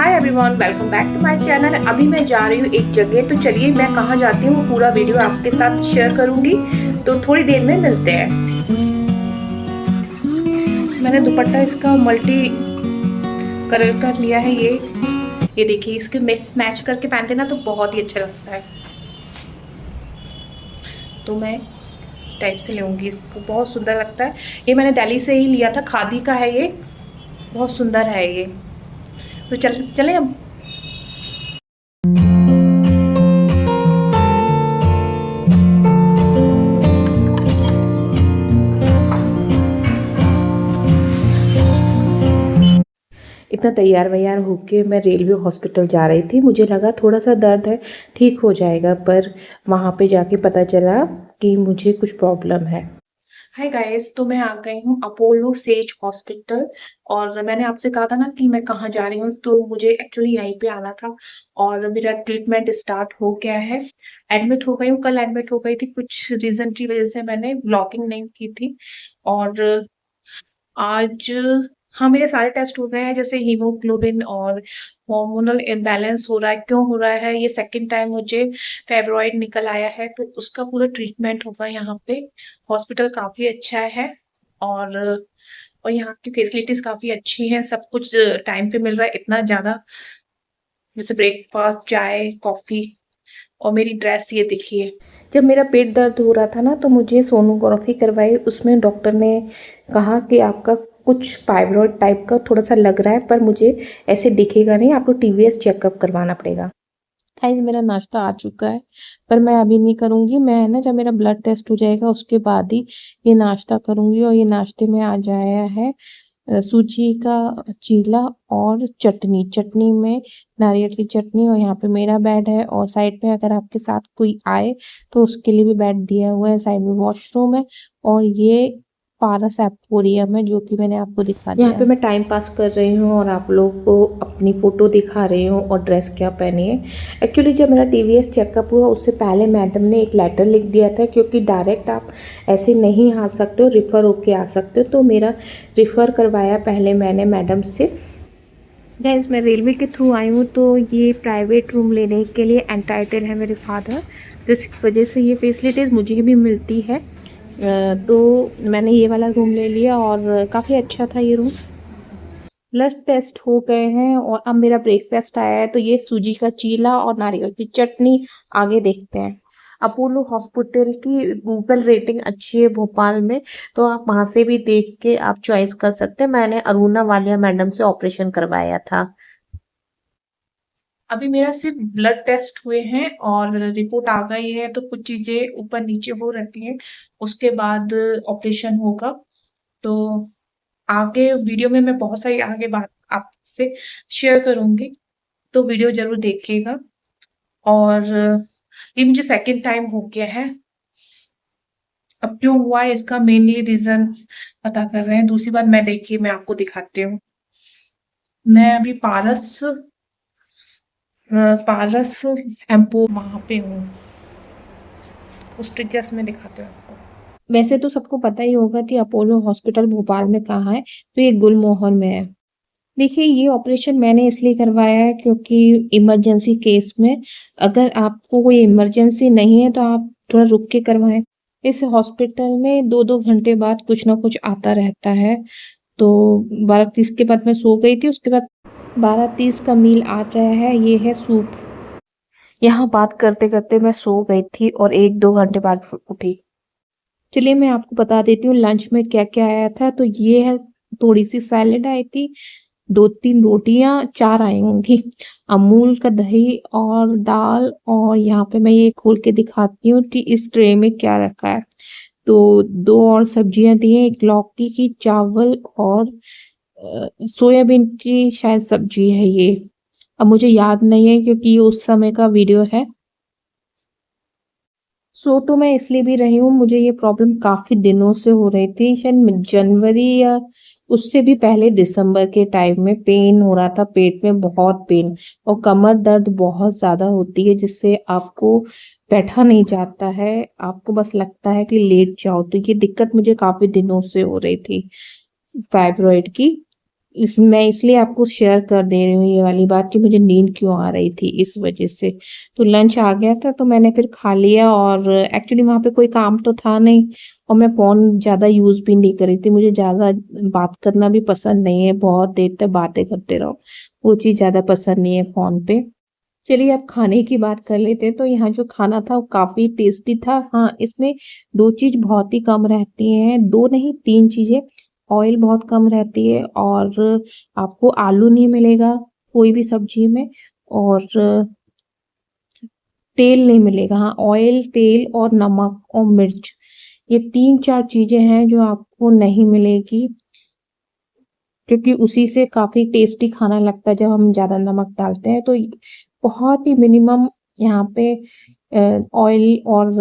Hi everyone, welcome back to my channel. अभी मैं जा रही हूँ एक जगह, तो चलिए मैं कहाँ जाती हूँ पूरा वीडियो आपके साथ शेयर करूंगी। तो थोड़ी देर में मिलते हैं। मैंने दुपट्टा इसका मल्टी कलर का लिया है। ये देखिए, इसके मैच करके पहनते ना तो बहुत ही अच्छा लगता है। तो मैं इस टाइप से लूँगी, इसको बहुत सुंदर लगता है। ये मैंने दिल्ली से ही लिया था, खादी का है ये, बहुत सुंदर है ये। तो चलें अब। इतना तैयार वैयार होके मैं रेलवे हॉस्पिटल जा रही थी। मुझे लगा थोड़ा सा दर्द है, ठीक हो जाएगा, पर वहाँ पे जाके पता चला कि मुझे कुछ प्रॉब्लम है। हाय गाइस, तो मैं आ गई हूँ अपोलो सेज हॉस्पिटल। और मैंने आपसे कहा था ना कि मैं कहाँ जा रही हूँ, तो मुझे एक्चुअली यहीं पे आना था। और मेरा ट्रीटमेंट स्टार्ट हो गया है। एडमिट हो गई हूँ, कल एडमिट हो गई थी। कुछ रीजन की वजह से मैंने ब्लॉगिंग नहीं की थी। और आज हाँ, मेरे सारे टेस्ट हो गए हैं, जैसे हीमोग्लोबिन और हार्मोनल इम्बैलेंस हो रहा है। क्यों हो रहा है? ये सेकंड टाइम मुझे फाइब्रॉइड निकल आया है, तो उसका पूरा ट्रीटमेंट होगा यहाँ पे। हॉस्पिटल काफ़ी अच्छा है। और और यहाँ की फैसिलिटीज़ काफ़ी अच्छी हैं, सब कुछ टाइम पे मिल रहा है। इतना ज़्यादा, जैसे ब्रेकफास्ट, चाय, कॉफ़ी। और मेरी ड्रेस ये देखिए। जब मेरा पेट दर्द हो रहा था ना, तो मुझे सोनोग्राफी करवाई। उसमें डॉक्टर ने कहा कि आपका कुछ फाइब्रॉइड टाइप का थोड़ा सा लग रहा है, पर मुझे ऐसे दिखेगा नहीं, आपको टीवीएस चेकअप करवाना पड़ेगा। गाइस, मेरा नाश्ता आ चुका है, पर मैं अभी नहीं करूँगी। मैं ना, जब मेरा ब्लड टेस्ट हो जाएगा उसके बाद ही ये नाश्ता करूँगी। और ये नाश्ते में आ जाया है सूजी का चीला और चटनी। चटनी में नारियल की चटनी। और यहाँ पे मेरा बेड है, और साइड में अगर आपके साथ कोई आए तो उसके लिए भी बेड दिया हुआ है। साइड में वॉशरूम है। और ये पारस एपोरियम है, जो कि मैंने आपको दिखा दिया। यहाँ पे मैं टाइम पास कर रही हूँ और आप लोगों को अपनी फ़ोटो दिखा रही हूँ और ड्रेस क्या पहनी है। एक्चुअली जब मेरा टीवीएस चेकअप हुआ उससे पहले मैडम ने एक लेटर लिख दिया था, क्योंकि डायरेक्ट आप ऐसे नहीं आ सकते हो, रिफ़र होके आ सकते हो। तो मेरा रिफ़र करवाया पहले मैंने मैडम से। गाइस, मैं रेलवे के थ्रू आई हूँ, तो ये प्राइवेट रूम लेने के लिए एंटाइटल है मेरे फादर, जिस वजह से ये फैसिलिटीज़ मुझे भी मिलती है। तो मैंने ये वाला रूम ले लिया, और काफ़ी अच्छा था ये रूम। ब्लड टेस्ट हो गए हैं और अब मेरा ब्रेकफास्ट आया है, तो ये सूजी का चीला और नारियल की चटनी। आगे देखते हैं। अपोलो हॉस्पिटल की गूगल रेटिंग अच्छी है भोपाल में, तो आप वहाँ से भी देख के आप चॉइस कर सकते हैं। मैंने अरुणा वालिया मैडम से ऑपरेशन करवाया था। अभी मेरा सिर्फ ब्लड टेस्ट हुए हैं और रिपोर्ट आ गई है, तो कुछ चीजें ऊपर नीचे हो रही हैं। उसके बाद ऑपरेशन होगा। तो आगे वीडियो में मैं बहुत सारी आगे बात आपसे शेयर करूंगी, तो वीडियो जरूर देखिएगा। और ये मुझे सेकंड टाइम हो गया है। अब क्यों हुआ है इसका मेनली रीजन पता कर रहे हैं। दूसरी बात, मैं देखिए, मैं आपको दिखाती हूँ। मैं अभी पारस एम्पो वहां पे हूँ, उस जस्ट में दिखाते हूँ आपको। वैसे तो सबको पता ही होगा कि अपोलो हॉस्पिटल भोपाल में कहाँ है, तो ये गुलमोहर में है। देखिए, ये ऑपरेशन मैंने इसलिए करवाया है क्योंकि इमरजेंसी केस में, अगर आपको कोई इमरजेंसी नहीं है तो आप थोड़ा रुक के करवाएं। इस हॉस्पिटल में 2-2 घंटे बाद कुछ ना कुछ आता रहता है। तो 12:30 के बाद मैं सो गई थी। उसके बाद 12:30 का मील आ रहा है, ये है सूप। यहाँ बात करते करते मैं सो गई थी और 1-2 घंटे बाद उठी। चलिए मैं आपको बता देती हूँ लंच में क्या क्या आया था। तो ये है, थोड़ी सी सैलेड आई थी, 2-3 रोटियां, 4 आई होंगी, अमूल का दही और दाल। और यहाँ पे मैं ये खोल के दिखाती हूँ कि इस ट्रे में क्या रखा है। तो 2 और सब्जियां दी हैं, एक लौकी की, चावल और सोयाबीन की शायद सब्जी है ये। अब मुझे याद नहीं है क्योंकि ये उस समय का वीडियो है। सो तो मैं इसलिए भी रही हूँ, मुझे ये प्रॉब्लम काफी दिनों से हो रही थी, शायद जनवरी या उससे भी पहले दिसंबर के टाइम में पेन हो रहा था, पेट में बहुत पेन। और कमर दर्द बहुत ज्यादा होती है, जिससे आपको बैठा नहीं जाता है, आपको बस लगता है कि लेट जाओ। तो ये दिक्कत मुझे काफी दिनों से हो रही थी फाइब्रॉइड की। इस मैं इसलिए आपको शेयर कर दे रही हूँ ये वाली बात कि मुझे नींद क्यों आ रही थी इस वज़ह से। तो लंच आ गया था तो मैंने फिर खा लिया और एक्चुअली वहाँ पे कोई काम तो था नहीं और मैं फ़ोन ज़्यादा यूज़ भी नहीं कर रही थी। मुझे ज़्यादा बात करना भी पसंद नहीं है, बहुत देर तक बातें करते रहो, वो चीज़ ज़्यादा पसंद नहीं है फ़ोन पे। चलिए अब खाने की बात कर लेते हैं, तो यहाँ जो खाना था वो काफ़ी टेस्टी था। हाँ, इसमें 2 चीज़ बहुत ही कम रहती हैं, 2 नहीं 3 चीज़ें। ऑयल बहुत कम रहती है और आपको आलू नहीं मिलेगा कोई भी सब्ज़ी में और तेल नहीं मिलेगा। हाँ, ऑयल, तेल और नमक और मिर्च, ये 3-4 चीज़ें हैं जो आपको नहीं मिलेगी, क्योंकि उसी से काफ़ी टेस्टी खाना लगता है जब हम ज़्यादा नमक डालते हैं। तो बहुत ही मिनिमम यहाँ पे ऑयल और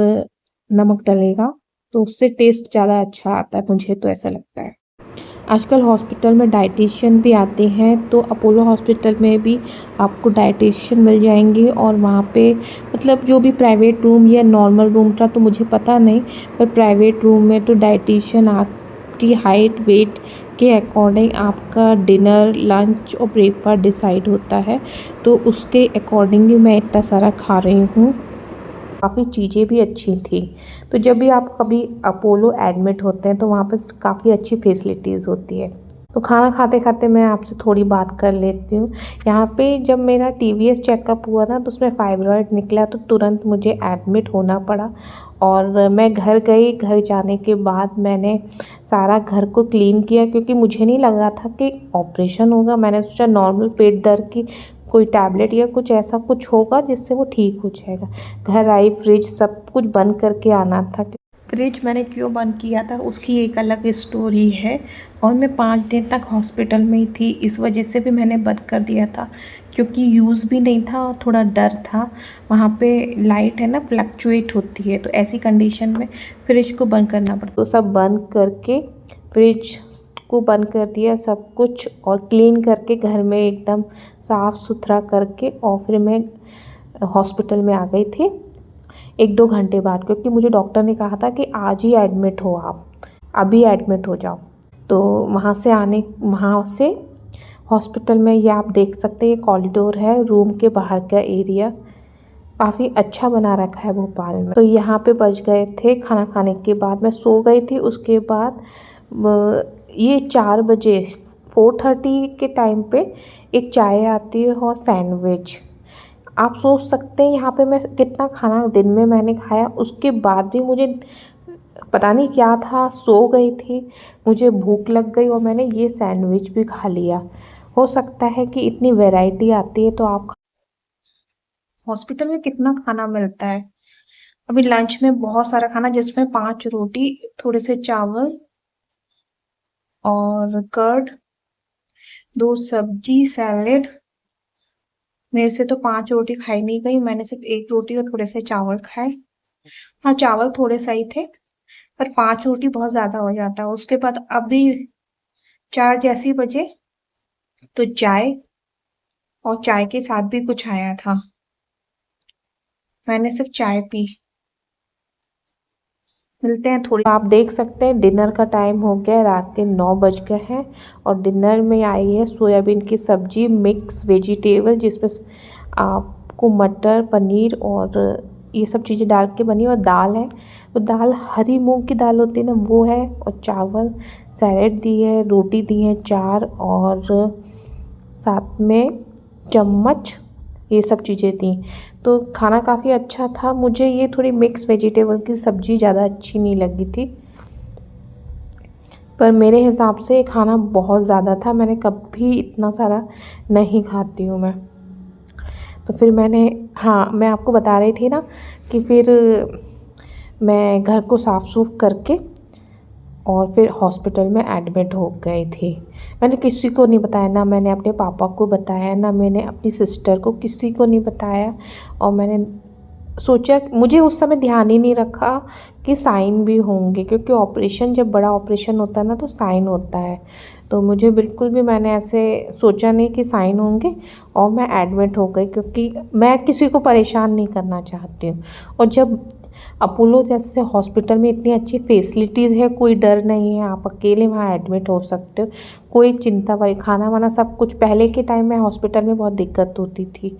नमक डलेगा, तो उससे टेस्ट ज़्यादा अच्छा आता है, मुझे तो ऐसा लगता है। आजकल हॉस्पिटल में डायटीशियन भी आते हैं, तो अपोलो हॉस्पिटल में भी आपको डायटीशियन मिल जाएँगे और वहाँ पे मतलब जो भी प्राइवेट रूम या नॉर्मल रूम था तो मुझे पता नहीं, पर प्राइवेट रूम में तो डायटीशियन आपकी हाइट, वेट के अकॉर्डिंग आपका डिनर, लंच और ब्रेकफ़ास्ट डिसाइड होता है। तो उसके अकॉर्डिंग ही मैं इतना सारा खा रही हूँ। काफ़ी चीज़ें भी अच्छी थी। तो जब भी आप कभी अपोलो एडमिट होते हैं तो वहाँ पे काफ़ी अच्छी फैसिलिटीज़ होती है। तो खाना खाते-खाते मैं आपसे थोड़ी बात कर लेती हूँ। यहाँ पे जब मेरा टीवीएस चेकअप हुआ ना तो उसमें फाइब्रॉइड निकला तो तुरंत मुझे एडमिट होना पड़ा और मैं घर गई। घर जाने के बाद मैंने सारा घर को क्लीन किया क्योंकि मुझे नहीं लगा था कि ऑपरेशन होगा। मैंने सोचा नॉर्मल पेट दर्द की कोई टैबलेट या कुछ ऐसा कुछ होगा जिससे वो ठीक हो जाएगा। घर आई, फ्रिज सब कुछ बंद करके आना था। फ्रिज मैंने क्यों बंद किया था उसकी एक अलग स्टोरी है और मैं 5 दिन तक हॉस्पिटल में ही थी, इस वजह से भी मैंने बंद कर दिया था क्योंकि यूज़ भी नहीं था और थोड़ा डर था। वहाँ पे लाइट है ना फ्लक्चुएट होती है, तो ऐसी कंडीशन में फ्रिज को बंद करना पड़ता। तो सब बंद करके फ्रिज को बंद कर दिया सब कुछ और क्लीन करके घर में एकदम साफ़ सुथरा करके और फिर मैं हॉस्पिटल में आ गई थी 1-2 घंटे बाद, क्योंकि मुझे डॉक्टर ने कहा था कि आज ही एडमिट हो आप, अभी एडमिट हो जाओ। तो वहाँ से हॉस्पिटल में ये आप देख सकते हैं, ये कॉरिडोर है, रूम के बाहर का एरिया काफ़ी अच्छा बना रखा है भोपाल में। तो यहाँ पे बज गए थे खाना खाने के बाद, मैं सो गई थी। उसके बाद ये 4 बजे 4:30 के टाइम पे एक चाय आती है और सैंडविच। आप सोच सकते हैं यहाँ पे मैं कितना खाना दिन में मैंने खाया, उसके बाद भी मुझे पता नहीं क्या था, सो गई थी, मुझे भूख लग गई और मैंने ये सैंडविच भी खा लिया। हो सकता है कि इतनी वैरायटी आती है तो आप हॉस्पिटल में कितना खाना मिलता है। अभी लंच में बहुत सारा खाना जिसमें 5 रोटी, थोड़े से चावल और कर्ड, 2 सब्जी, सैलेड। मेरे से तो 5 रोटी खाई नहीं गई, मैंने सिर्फ 1 रोटी और थोड़े से चावल खाए। हाँ, चावल थोड़े सही थे पर 5 रोटी बहुत ज़्यादा हो जाता है। उसके बाद अभी 4 जैसे बजे तो चाय, और चाय के साथ भी कुछ आया था, मैंने सिर्फ चाय पी। मिलते हैं थोड़ी। आप देख सकते हैं डिनर का टाइम हो गया है, रात के 9 बज गए हैं और डिनर में आई है सोयाबीन की सब्जी मिक्स वेजिटेबल, जिसमें आपको मटर, पनीर और ये सब चीज़ें डाल के बनी और दाल है। तो दाल हरी मूंग की दाल होती है ना, वो है और चावल, सैलेड दी है, रोटी दी है 4 और साथ में चम्मच, ये सब चीज़ें थी। तो खाना काफ़ी अच्छा था। मुझे ये थोड़ी मिक्स वेजिटेबल की सब्ज़ी ज़्यादा अच्छी नहीं लगी थी, पर मेरे हिसाब से ये खाना बहुत ज़्यादा था। मैंने कभी इतना सारा नहीं खाती हूँ मैं। तो फिर मैं आपको बता रही थी ना कि फिर मैं घर को साफ़ सूफ़ करके और फिर हॉस्पिटल में एडमिट हो गई थी। मैंने किसी को नहीं बताया, ना मैंने अपने पापा को बताया, ना मैंने अपनी सिस्टर को, किसी को नहीं बताया। और मैंने सोचा, मुझे उस समय ध्यान ही नहीं रखा कि साइन भी होंगे, क्योंकि ऑपरेशन जब बड़ा ऑपरेशन होता है ना तो साइन होता है। तो मुझे बिल्कुल भी मैंने ऐसे सोचा नहीं कि साइन होंगे और मैं एडमिट हो गई, क्योंकि मैं किसी को परेशान नहीं करना चाहती हूँ। और जब अपोलो जैसे हॉस्पिटल में इतनी अच्छी फैसिलिटीज़ है, कोई डर नहीं है, आप अकेले वहाँ एडमिट हो सकते हो, कोई चिंता वाली, खाना वाना सब कुछ। पहले के टाइम में हॉस्पिटल में बहुत दिक्कत होती थी।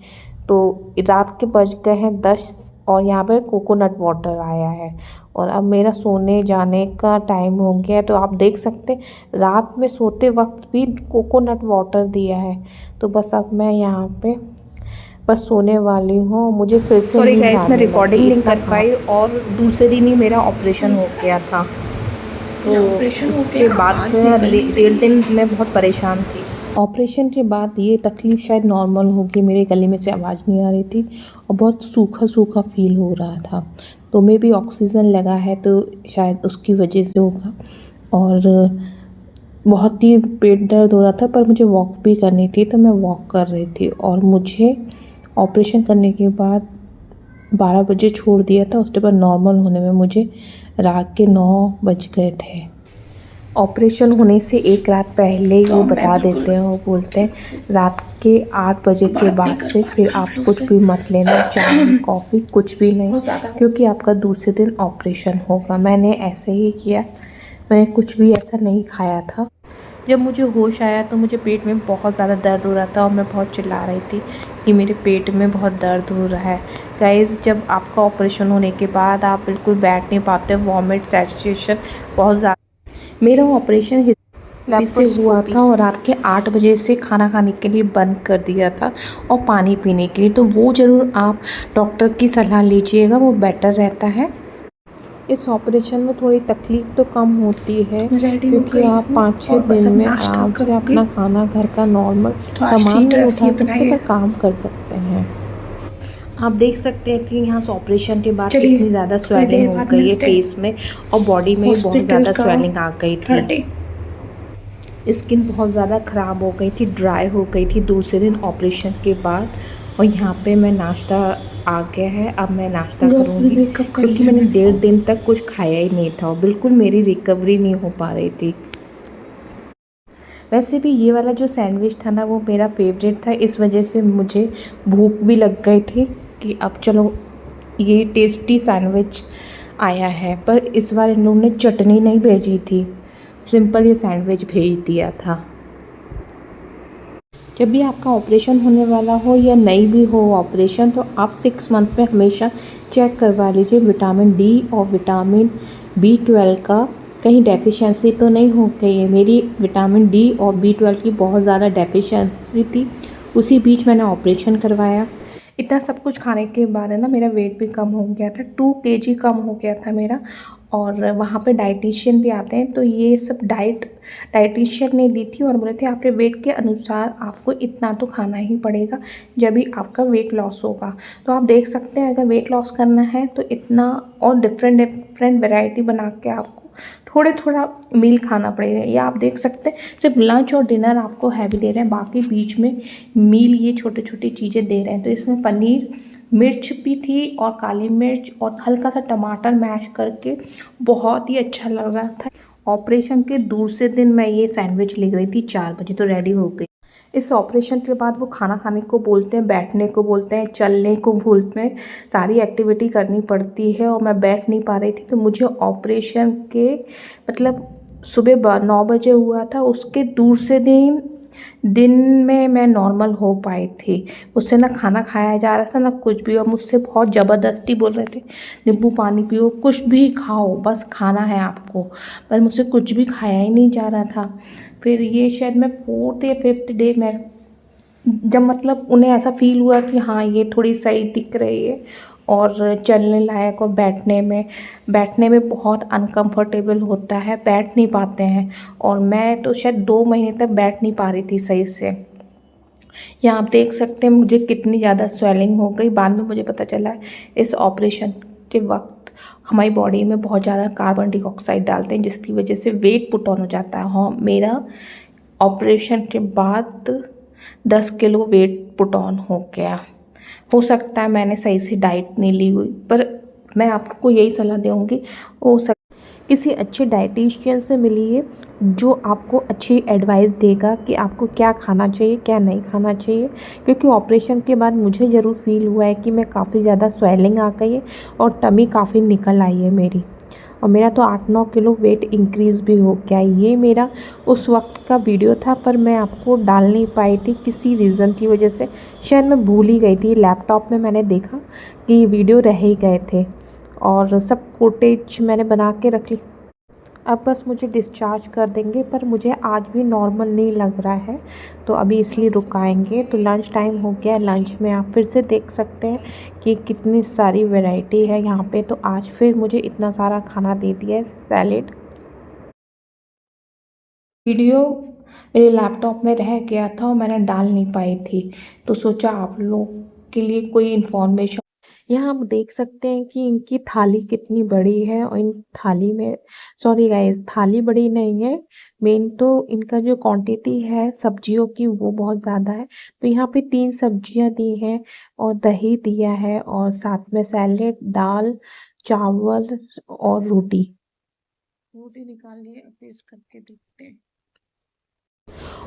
तो रात के बज गए हैं 10 और यहाँ पे कोकोनट वाटर आया है और अब मेरा सोने जाने का टाइम हो गया है। तो आप देख सकते हैं रात में सोते वक्त भी कोकोनट वाटर दिया है। तो बस अब मैं यहाँ पे बस सोने वाली हूँ। मुझे फिर से सॉरी नींद गाइस, मैं आने रिकॉर्डिंग लगी नहीं इतना कर पाई और दूसरे दिन ही मेरा ऑपरेशन हो गया था। तो उसके बाद फिर 1.5 दिन मैं बहुत परेशान थी। ऑपरेशन के बाद ये तकलीफ़ शायद नॉर्मल होगी, मेरे गले में से आवाज़ नहीं आ रही थी और बहुत सूखा सूखा फील हो रहा था। तो मैं भी ऑक्सीजन लगा है तो शायद उसकी वजह से होगा। और बहुत ही पेट दर्द हो रहा था, पर मुझे वॉक भी करनी थी तो मैं वॉक कर रही थी। और मुझे ऑपरेशन करने के बाद 12 बजे छोड़ दिया था, उसके बाद नॉर्मल होने में मुझे रात के 9 बज गए थे। ऑपरेशन होने से एक रात पहले ही वो बता देते हैं, वो बोलते हैं रात के 8 बजे के बाद से फिर आप कुछ भी मत लेना, चाय कॉफ़ी कुछ भी नहीं, क्योंकि आपका दूसरे दिन ऑपरेशन होगा। मैंने ऐसे ही किया, मैंने कुछ भी ऐसा नहीं खाया था। जब मुझे होश आया तो मुझे पेट में बहुत ज़्यादा दर्द हो रहा था और मैं बहुत चिल्ला रही थी कि मेरे पेट में बहुत दर्द हो रहा है। गाइस, जब आपका ऑपरेशन होने के बाद आप बिल्कुल बैठ नहीं पाते, वॉमिट सेंसेशन बहुत ज़्यादा। मेरा ऑपरेशन से हुआ था और रात के 8 बजे से खाना खाने के लिए बंद कर दिया था और पानी पीने के लिए। तो वो ज़रूर आप डॉक्टर की सलाह लीजिएगा, वो बेटर रहता है। इस ऑपरेशन में थोड़ी तकलीफ़ तो कम होती है क्योंकि आप 5-6 दिन में आराम से अपना खाना घर का नॉर्मल सामान नहीं उठा सकते पर काम कर सकते हैं। आप देख सकते हैं कि यहाँ से ऑपरेशन के बाद कितनी ज़्यादा स्वेलिंग हो गई है फेस में और बॉडी में बहुत ज़्यादा स्वेलिंग आ गई थी। स्किन बहुत ज़्यादा ख़राब हो गई थी, ड्राई हो गई थी दूसरे दिन ऑपरेशन के बाद। और यहाँ पे मैं नाश्ता आ गया है, अब मैं नाश्ता करूँगी क्योंकि मैंने 1.5 दिन तक कुछ खाया ही नहीं था और बिल्कुल मेरी रिकवरी नहीं हो पा रही थी। वैसे भी ये वाला जो सैंडविच था ना वो मेरा फेवरेट था, इस वजह से मुझे भूख भी लग गई थी कि अब चलो ये टेस्टी सैंडविच आया है। पर इस बार इन लोगों ने चटनी नहीं भेजी थी, सिंपल ये सैंडविच भेज दिया था। जब भी आपका ऑपरेशन होने वाला हो या नहीं भी हो ऑपरेशन, तो आप 6 मंथ में हमेशा चेक करवा लीजिए विटामिन डी और विटामिन B12 का कहीं डेफिशिएंसी तो नहीं हो गई है। मेरी विटामिन डी और B12 की बहुत ज़्यादा डेफिशिएंसी थी, उसी बीच मैंने ऑपरेशन करवाया। इतना सब कुछ खाने के बाद है ना मेरा वेट भी कम हो गया था, 2 kg कम हो गया था मेरा। और वहाँ पे डाइटिशियन भी आते हैं, तो ये सब डाइटिशियन ने दी थी और बोले थे आपके वेट के अनुसार आपको इतना तो खाना ही पड़ेगा जब भी आपका वेट लॉस होगा। तो आप देख सकते हैं अगर वेट लॉस करना है तो इतना और डिफरेंट वैरायटी बना के आपको थोड़ा मील खाना पड़ेगा। या आप देख सकते हैं सिर्फ लंच और डिनर आपको हैवी दे रहे हैं, बाकी बीच में मील ये छोटी छोटी चीज़ें दे रहे हैं। तो इसमें पनीर, मिर्च भी थी और काली मिर्च और हल्का सा टमाटर मैश करके बहुत ही अच्छा लग रहा था। ऑपरेशन के दूसरे दिन मैं ये सैंडविच ले गई थी 4 बजे, तो रेडी हो गई। इस ऑपरेशन के बाद वो खाना खाने को बोलते हैं, बैठने को बोलते हैं, चलने को बोलते हैं, सारी एक्टिविटी करनी पड़ती है और मैं बैठ नहीं पा रही थी। तो मुझे ऑपरेशन के मतलब सुबह 9 बजे हुआ था, उसके दूसरे दिन में मैं नॉर्मल हो पाई थी। मुझसे ना खाना खाया जा रहा था ना कुछ भी, और मुझसे बहुत ज़बरदस्ती बोल रहे थे नींबू पानी पियो, कुछ भी खाओ, बस खाना है आपको। पर मुझसे कुछ भी खाया ही नहीं जा रहा था। फिर ये शायद मैं 4th या 5th डे में जब मतलब उन्हें ऐसा फील हुआ कि हाँ ये थोड़ी सही दिख रही है और चलने लायक, और बैठने में बहुत अनकंफर्टेबल होता है, बैठ नहीं पाते हैं। और मैं तो शायद 2 महीने तक बैठ नहीं पा रही थी सही से। यहाँ आप देख सकते हैं मुझे कितनी ज़्यादा स्वेलिंग हो गई। बाद में मुझे पता चला इस ऑपरेशन के वक्त हमारी बॉडी में बहुत ज़्यादा कार्बन डाइऑक्साइड डालते हैं जिसकी वजह से वेट पुट ऑन हो जाता है। हाँ, मेरा ऑपरेशन के बाद 10 किलो वेट पुट ऑन हो गया। हो सकता है मैंने सही से डाइट नहीं ली हुई, पर मैं आपको यही सलाह दूँगी किसी अच्छे डाइटिशियन से मिलिए जो आपको अच्छी एडवाइस देगा कि आपको क्या खाना चाहिए क्या नहीं खाना चाहिए, क्योंकि ऑपरेशन के बाद मुझे ज़रूर फ़ील हुआ है कि मैं काफ़ी ज़्यादा स्वेलिंग आ गई है और टमी काफ़ी निकल आई है मेरी, और मेरा तो 8-9 किलो वेट इंक्रीज़ भी हो गया। ये मेरा उस वक्त का वीडियो था, पर मैं आपको डाल नहीं पाई थी किसी रीज़न की वजह से, शायद मैं भूल ही गई थी। लैपटॉप में मैंने देखा कि ये वीडियो रह ही गए थे और सब फुटेज मैंने बना के रख ली। अब बस मुझे डिस्चार्ज कर देंगे, पर मुझे आज भी नॉर्मल नहीं लग रहा है, तो अभी इसलिए रुकाएंगे। तो लंच टाइम हो गया, लंच में आप फिर से देख सकते हैं कि कितनी सारी वैरायटी है यहाँ पे। तो आज फिर मुझे इतना सारा खाना दे दिया है, सैलेड। वीडियो मेरे लैपटॉप में रह गया था और मैंने डाल नहीं पाई थी, तो सोचा आप लोग के लिए कोई इन्फॉर्मेशन। यहाँ आप देख सकते हैं कि इनकी थाली कितनी बड़ी है, और इन थाली में, सॉरी गाइस, थाली बड़ी नहीं है, मेन तो इनका जो क्वांटिटी है सब्जियों की वो बहुत ज़्यादा है। तो यहाँ पे 3 सब्जियाँ दी हैं और दही दिया है, और साथ में सैलेड, दाल, चावल और रोटी। रोटी निकालिए, टेस्ट करके देखते हैं।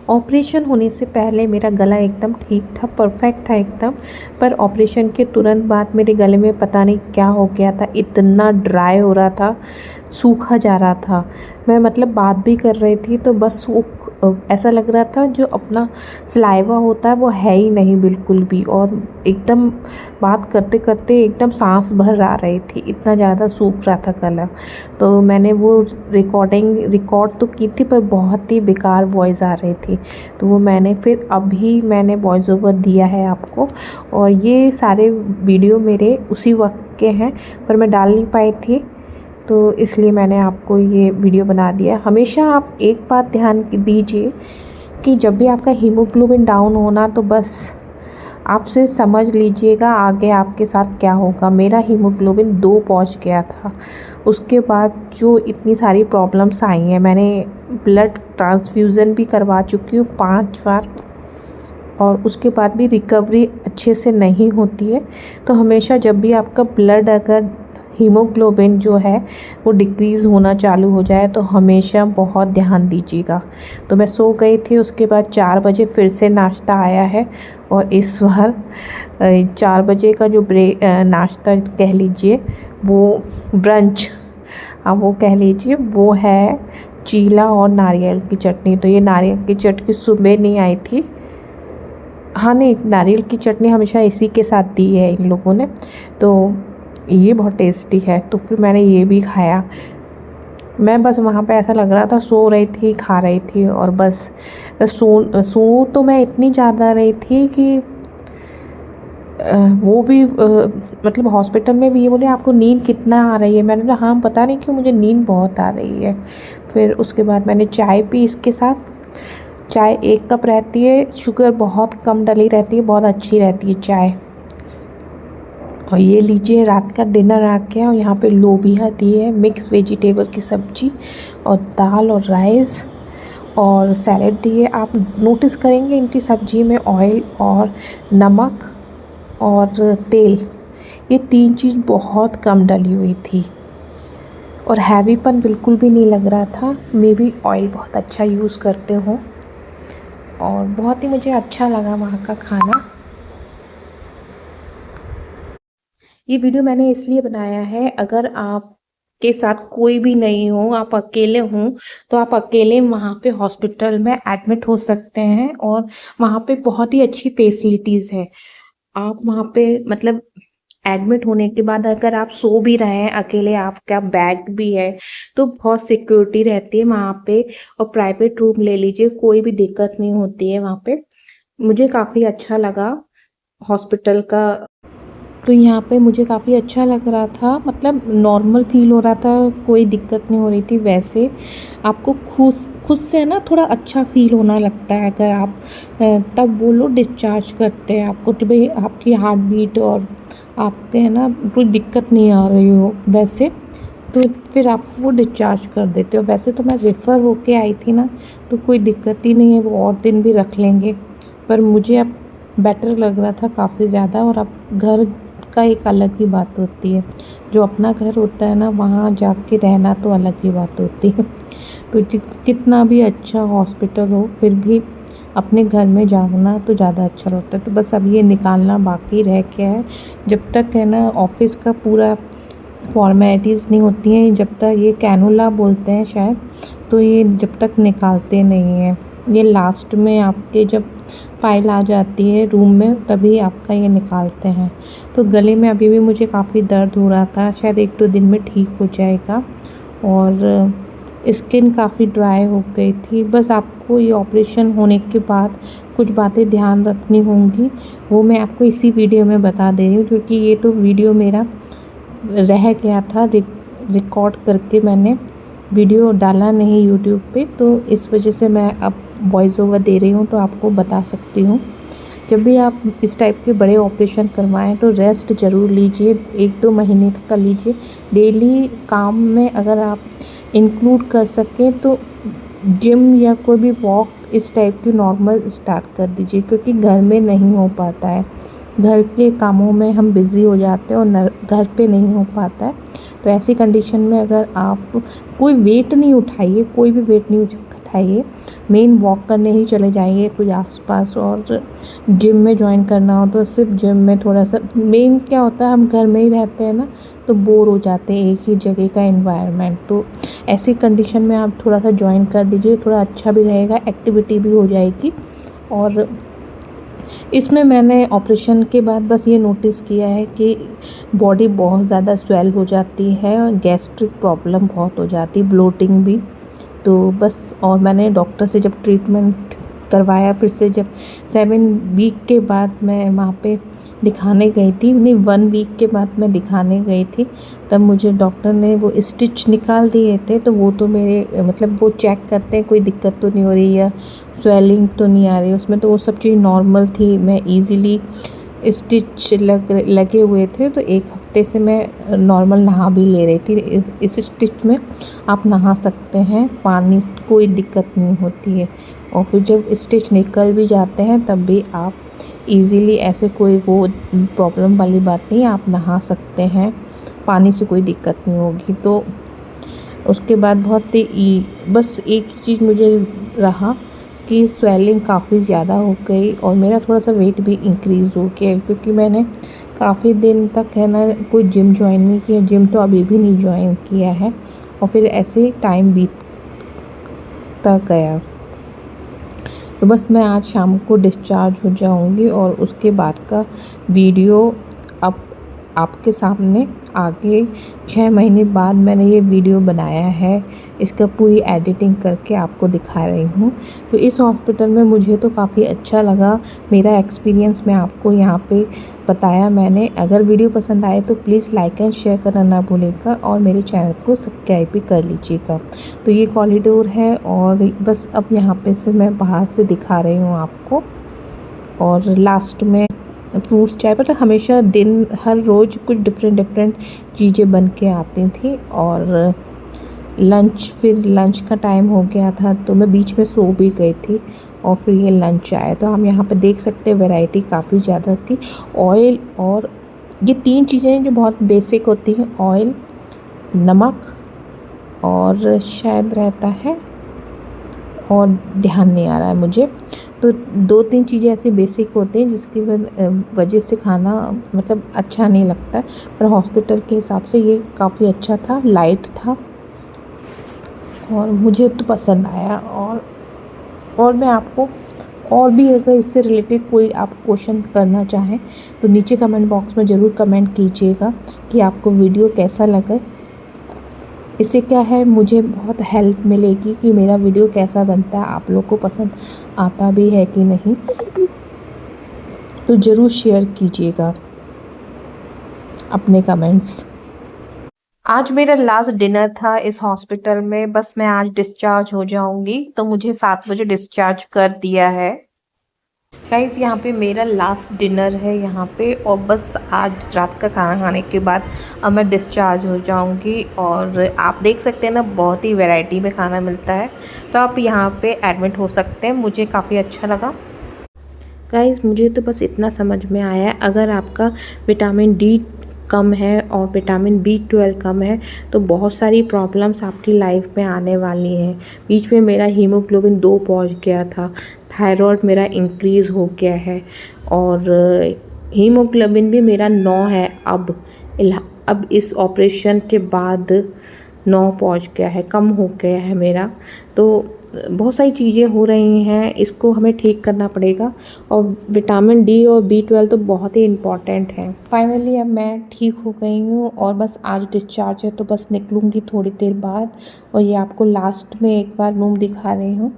ऑपरेशन होने से पहले मेरा गला एकदम ठीक था, परफेक्ट था एकदम, पर ऑपरेशन के तुरंत बाद मेरे गले में पता नहीं क्या हो गया था, इतना ड्राई हो रहा था, सूखा जा रहा था। मैं मतलब बात भी कर रही थी तो बस ऐसा लग रहा था जो अपना सलाइवा होता है वो है ही नहीं बिल्कुल भी, और एकदम बात करते करते एकदम सांस भर आ रही थी, इतना ज़्यादा सूख रहा था गला। तो मैंने वो रिकॉर्ड तो की थी, पर बहुत ही बेकार वॉइस आ रही थी, तो वो मैंने फिर अभी मैंने वॉइस ओवर दिया है आपको। और ये सारे वीडियो मेरे उसी वक्त के हैं, पर मैं डाल नहीं पाई थी, तो इसलिए मैंने आपको ये वीडियो बना दिया। हमेशा आप एक बात ध्यान दीजिए कि जब भी आपका हीमोग्लोबिन डाउन होना, तो बस आपसे समझ लीजिएगा आगे आपके साथ क्या होगा। मेरा हीमोग्लोबिन 2 पहुंच गया था, उसके बाद जो इतनी सारी प्रॉब्लम्स आई हैं, मैंने ब्लड ट्रांसफ्यूज़न भी करवा चुकी हूँ 5 बार, और उसके बाद भी रिकवरी अच्छे से नहीं होती है। तो हमेशा जब भी आपका ब्लड, अगर हीमोग्लोबिन जो है वो डिक्रीज़ होना चालू हो जाए, तो हमेशा बहुत ध्यान दीजिएगा। तो मैं सो गई थी, उसके बाद 4 बजे फिर से नाश्ता आया है, और इस बार 4 बजे का जो नाश्ता कह लीजिए, वो ब्रंच, हाँ वो कह लीजिए, वो है चीला और नारियल की चटनी। तो ये नारियल की चटनी सुबह नहीं आई थी, हाँ नहीं, नारियल की चटनी हमेशा इसी के साथ दी है इन लोगों ने, तो ये बहुत टेस्टी है। तो फिर मैंने ये भी खाया। मैं बस वहाँ पे ऐसा लग रहा था सो रही थी, खा रही थी, और बस सो तो मैं इतनी ज़्यादा रही थी कि वो भी मतलब हॉस्पिटल में भी ये बोले आपको नींद कितना आ रही है। मैंने बोला हाँ पता नहीं क्यों मुझे नींद बहुत आ रही है। फिर उसके बाद मैंने चाय पी इसके साथ। चाय 1 कप रहती है, शुगर बहुत कम डली रहती है, बहुत अच्छी रहती है चाय। और ये लीजिए रात का डिनर आ गया, और यहाँ पे लोबिया दी है, मिक्स वेजिटेबल की सब्जी, और दाल और राइस और सैलेड दी है। आप नोटिस करेंगे इनकी सब्जी में ऑयल और नमक और तेल, ये 3 चीज़ बहुत कम डली हुई थी, और हैवीपन बिल्कुल भी नहीं लग रहा था। मे बी ऑयल बहुत अच्छा यूज़ करते हो, और बहुत ही मुझे अच्छा लगा वहाँ का खाना। ये वीडियो मैंने इसलिए बनाया है, अगर आप के साथ कोई भी नहीं हो, आप अकेले हों, तो आप अकेले वहाँ पे हॉस्पिटल में एडमिट हो सकते हैं, और वहाँ पे बहुत ही अच्छी फैसिलिटीज़ है। आप वहाँ पे मतलब एडमिट होने के बाद अगर आप सो भी रहे हैं अकेले, आपका बैग भी है, तो बहुत सिक्योरिटी रहती है वहाँ पे, और प्राइवेट रूम ले लीजिए, कोई भी दिक्कत नहीं होती है वहाँ पे। मुझे काफ़ी अच्छा लगा हॉस्पिटल का। तो यहाँ पे मुझे काफ़ी अच्छा लग रहा था, मतलब नॉर्मल फील हो रहा था, कोई दिक्कत नहीं हो रही थी। वैसे आपको खुद से ना थोड़ा अच्छा फील होना लगता है, अगर आप तब वो लोग डिस्चार्ज करते हैं आपको कि भाई आपकी हार्ट बीट और आपके है ना कोई दिक्कत नहीं आ रही हो वैसे, तो फिर आपको वो डिस्चार्ज कर देते हो। वैसे तो मैं रेफ़र होके आई थी ना, तो कोई दिक्कत ही नहीं है, वो और दिन भी रख लेंगे, पर मुझे अब बेटर लग रहा था काफ़ी ज़्यादा। और अब घर का एक अलग ही बात होती है, जो अपना घर होता है ना, वहाँ जाके रहना तो अलग ही बात होती है। तो कितना भी अच्छा हॉस्पिटल हो फिर भी अपने घर में जाना तो ज़्यादा अच्छा लगता है। तो बस अब ये निकालना बाकी रह गया है। जब तक है ना ऑफ़िस का पूरा फॉर्मेलिटीज़ नहीं होती हैं, जब तक ये कैनुला बोलते हैं शायद, तो ये जब तक निकालते नहीं हैं। ये लास्ट में आपके जब फ़ाइल आ जाती है रूम में तभी आपका ये निकालते हैं। तो गले में अभी भी मुझे काफ़ी दर्द हो रहा था, शायद 1-2 दिन में ठीक हो जाएगा। और स्किन काफ़ी ड्राई हो गई थी। बस आपको ये ऑपरेशन होने के बाद कुछ बातें ध्यान रखनी होंगी, वो मैं आपको इसी वीडियो में बता दे रही हूँ, क्योंकि ये तो वीडियो मेरा रह गया था, रिकॉर्ड करके मैंने वीडियो डाला नहीं यूट्यूब पे, तो इस वजह से मैं अब वॉइस ओवर दे रही हूँ तो आपको बता सकती हूँ। जब भी आप इस टाइप के बड़े ऑपरेशन करवाएं तो रेस्ट ज़रूर लीजिए, 1-2 महीने तक का लीजिए। डेली काम में अगर आप इंक्लूड कर सकें तो जिम या कोई भी वॉक इस टाइप की नॉर्मल स्टार्ट कर दीजिए, क्योंकि घर में नहीं हो पाता है। घर के कामों में हम बिज़ी हो जाते हैं और घर पे नहीं हो पाता है। तो ऐसी कंडीशन में अगर आप कोई वेट नहीं उठाइए, कोई भी वेट नहीं उठाइए, मेन वॉक करने ही चले जाइए कोई आसपास। और जिम में ज्वाइन करना हो तो सिर्फ जिम में थोड़ा सा, मेन क्या होता है हम घर में ही रहते हैं ना तो बोर हो जाते हैं एक ही जगह का एनवायरनमेंट। तो ऐसी कंडीशन में आप थोड़ा सा ज्वाइन कर दीजिए, थोड़ा अच्छा भी रहेगा, एक्टिविटी भी हो जाएगी। और इसमें मैंने ऑपरेशन के बाद बस ये नोटिस किया है कि बॉडी बहुत ज़्यादा स्वेल हो जाती है और गैस्ट्रिक प्रॉब्लम बहुत हो जाती है, ब्लोटिंग भी। तो बस, और मैंने डॉक्टर से जब ट्रीटमेंट करवाया, फिर से जब 7 वीक के बाद मैं वहाँ पे दिखाने गई थी, नहीं 1 वीक के बाद मैं दिखाने गई थी, तब मुझे डॉक्टर ने वो स्टिच निकाल दिए थे। तो वो तो मेरे मतलब वो चेक करते हैं कोई दिक्कत तो नहीं हो रही है, स्वेलिंग तो नहीं आ रही उसमें, तो वो सब चीज़ नॉर्मल थी। मैं ईज़िली स्टिच लगे हुए थे, तो 1 हफ़्ते से मैं नॉर्मल नहा भी ले रही थी। इस स्टिच में आप नहा सकते हैं, पानी कोई दिक्कत नहीं होती है। और फिर जब स्टिच निकल भी जाते हैं तब भी आप इजीली, ऐसे कोई वो प्रॉब्लम वाली बात नहीं, आप नहा सकते हैं, पानी से कोई दिक्कत नहीं होगी। तो उसके बाद बस एक ही चीज़ मुझे रहा कि स्वेलिंग काफ़ी ज़्यादा हो गई और मेरा थोड़ा सा वेट भी इंक्रीज़ हो गया, क्योंकि मैंने काफ़ी दिन तक है ना कोई जिम ज्वाइन नहीं किया, जिम तो अभी भी नहीं ज्वाइन किया है। और फिर ऐसे टाइम बीतता गया। तो बस मैं आज शाम को डिस्चार्ज हो जाऊंगी और उसके बाद का वीडियो अब आपके सामने आगे 6 महीने बाद मैंने ये वीडियो बनाया है, इसका पूरी एडिटिंग करके आपको दिखा रही हूँ। तो इस हॉस्पिटल में मुझे तो काफ़ी अच्छा लगा, मेरा एक्सपीरियंस मैं आपको यहाँ पे बताया मैंने। अगर वीडियो पसंद आए तो प्लीज़ लाइक एंड शेयर करना ना भूलिएगा और मेरे चैनल को सब्सक्राइब भी कर लीजिएगा। तो ये कॉरिडोर है और बस अब यहाँ पे से मैं बाहर से दिखा रही हूँ आपको। और लास्ट में फ्रूट्स चाय पर हमेशा हर रोज़ कुछ डिफरेंट चीज़ें बन के आती थी। और फिर लंच का टाइम हो गया था तो मैं बीच में सो भी गई थी और फिर ये लंच आया। तो हम यहाँ पे देख सकते हैं वैरायटी काफ़ी ज़्यादा थी। ऑयल और ये 3 चीज़ें जो बहुत बेसिक होती हैं, ऑयल, नमक और शायद रहता है, और ध्यान नहीं आ रहा है मुझे। तो 2-3 चीज़ें ऐसी बेसिक होती हैं जिसकी वजह से खाना मतलब अच्छा नहीं लगता, पर हॉस्पिटल के हिसाब से ये काफ़ी अच्छा था, लाइट था और मुझे तो पसंद आया। और मैं आपको और भी अगर इससे रिलेटेड कोई आप क्वेश्चन करना चाहें तो नीचे कमेंट बॉक्स में ज़रूर कमेंट कीजिएगा कि आपको वीडियो कैसा लगा। इससे क्या है, मुझे बहुत हेल्प मिलेगी कि मेरा वीडियो कैसा बनता है, आप लोग को पसंद आता भी है कि नहीं। तो ज़रूर शेयर कीजिएगा अपने कमेंट्स। आज मेरा लास्ट डिनर था इस हॉस्पिटल में, बस मैं आज डिस्चार्ज हो जाऊंगी, तो मुझे 7 बजे डिस्चार्ज कर दिया है। गाइज़ यहाँ पे मेरा लास्ट डिनर है यहाँ पे, और बस आज रात का खाना खाने के बाद अब मैं डिस्चार्ज हो जाऊँगी। और आप देख सकते हैं ना, बहुत ही वैरायटी में खाना मिलता है, तो आप यहाँ पे एडमिट हो सकते हैं। मुझे काफ़ी अच्छा लगा। गाइज़ मुझे तो बस इतना समझ में आया है, अगर आपका विटामिन डी कम है और विटामिन B12 कम है तो बहुत सारी प्रॉब्लम्स आपकी लाइफ में आने वाली हैं। बीच में मेरा हीमोग्लोबिन 2 पहुंच गया था, थायराइड मेरा इंक्रीज़ हो गया है और हीमोग्लोबिन भी मेरा 9 है अब इस ऑपरेशन के बाद 9 पहुंच गया है, कम हो गया है मेरा। तो बहुत सारी चीज़ें हो रही हैं, इसको हमें ठीक करना पड़ेगा और विटामिन D और B12 तो बहुत ही इम्पॉर्टेंट है। फाइनली अब मैं ठीक हो गई हूँ और बस आज डिस्चार्ज है तो बस निकलूँगी थोड़ी देर बाद और ये आपको लास्ट में एक बार रूम दिखा रही हूँ।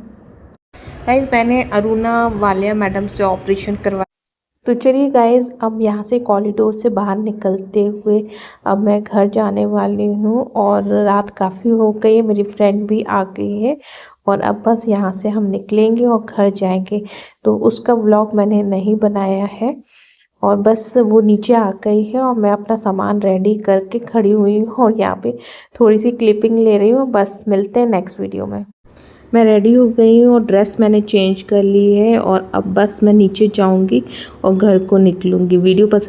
गाइस मैंने अरुणा वालिया मैडम से ऑपरेशन करवाया। तो चलिए गाइज़ अब यहाँ से कॉरिडोर से बाहर निकलते हुए अब मैं घर जाने वाली हूँ और रात काफ़ी हो गई है, मेरी फ्रेंड भी आ गई है और अब बस यहाँ से हम निकलेंगे और घर जाएंगे। तो उसका व्लॉग मैंने नहीं बनाया है और बस वो नीचे आ गई है और मैं अपना सामान रेडी करके खड़ी हुई हूँ और यहाँ पे थोड़ी सी क्लिपिंग ले रही हूँ। बस मिलते हैं नेक्स्ट वीडियो में। मैं रेडी हो गई हूँ और ड्रेस मैंने चेंज कर ली है और अब बस मैं नीचे जाऊँगी और घर को निकलूँगी। वीडियो पसंद